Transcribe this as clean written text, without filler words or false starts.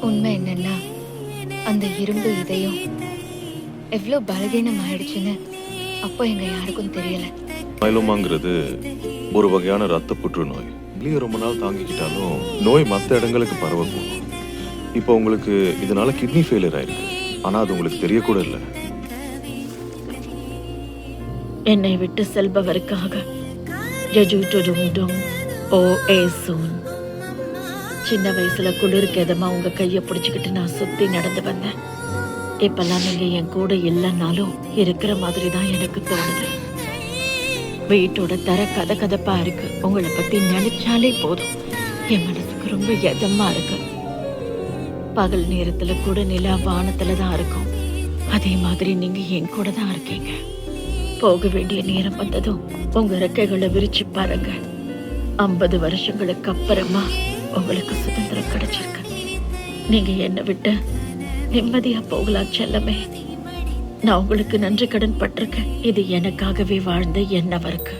உண்மை என்னன்னா, அந்த இரும்பு இதயம் எவ்வளோ பலவீனம் ஆயிடுச்சுன்னு அப்போ எங்க யாருக்கும் தெரியல. மைலோமாங்கிறது ஒரு வகையான ரத்த புற்றுநோய். வெளியே ரொம்ப நாள் தாங்கிக்கிட்டாலும் நோய் மற்ற இடங்களுக்கு பரவக்கூடும். இப்போ உங்களுக்கு இதனால கிட்னி ஃபெயிலியர் ஆயிருக்கு. ஆனா அது உங்களுக்கு தெரியக்கூட இல்லை. என்னை விட்டு செல்பவருக்காக சின்ன வயசுல குளிருக்கு எதமா உங்க கைய பிடிச்சுக்கிட்டு நான் சுத்தி நடந்து வந்தேன். இப்பெல்லாம் நீங்க என் கூட இல்லைன்னாலும் இருக்கிற மாதிரி தான் எனக்கு தோணுது. வீட்டோட தர கதப்பா இருக்கு. உங்களை பத்தி நினைச்சாலே போதும் என் மனசுக்கு ரொம்ப எதமா இருக்கு. பகல் நேரத்துல கூட நிலா வானத்துல தான் இருக்கும். அதே மாதிரி நீங்க என் கூட தான் இருக்கீங்க. போக வேண்டிய நேரம் வந்ததும் உங்க ரெக்கைகளை விரிச்சு பாருங்க. 50 வருஷங்களுக்கு அப்புறமா உங்களுக்கு சுதந்திரம் கிடைச்சிருக்கு. நீங்க என்னை விட்டு நிம்மதியா போகலாம் செல்லமே. நான் உங்களுக்கு நன்றி கடன் பட்டிருக்கேன். இது எனக்காகவே வாழ்ந்த என்னவருக்கு.